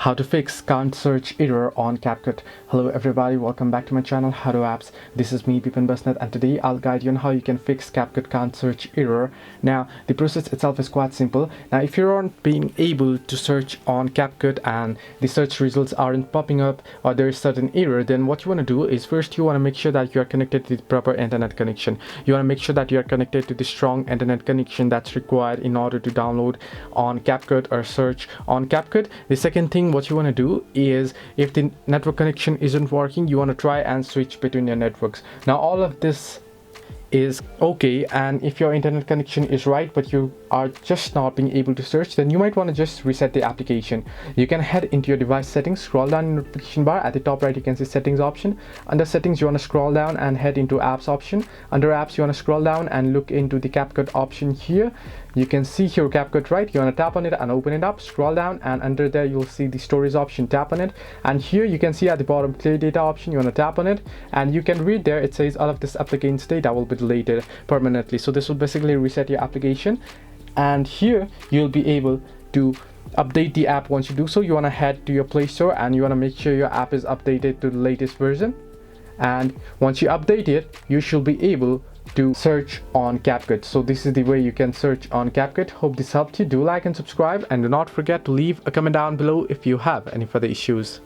How to fix can't search error on CapCut. Hello everybody, welcome back to my channel How to Apps. This is me Pipan Basnet, and today I'll guide you on how you can fix CapCut can't search error. Now the process itself is quite simple. Now if you're not being able to search on CapCut and the search results aren't popping up or there is certain error, then what you want to do is first you want to make sure that you are connected to the proper internet connection. You want to make sure that you are connected to the strong internet connection that's required in order to download on CapCut or search on CapCut. The second thing what you want to do is, if the network connection isn't working, you want to try and switch between your networks. Now all of this is okay, and if your internet connection is right but you are just not being able to search, then you might want to just reset the application. You can head into your device settings, scroll down in the notification bar. At the top right you can see settings option. Under settings you want to scroll down and head into apps option. Under apps you want to scroll down and look into the CapCut option. Here you can see here CapCut, right? You want to tap on it and open it up, scroll down, and under there you'll see the stories option. Tap on it, and here you can see at the bottom clear data option. You want to tap on it and you can read there, it says all of this applicant's data will be deleted permanently. So this will basically reset your application, and here you'll be able to update the app. Once you do so, you want to head to your Play Store and you want to make sure your app is updated to the latest version. And once you update it, you should be able to search on CapCut. So this is the way you can search on CapCut. Hope this helped you. Do like and subscribe, and do not forget to leave a comment down below if you have any further issues.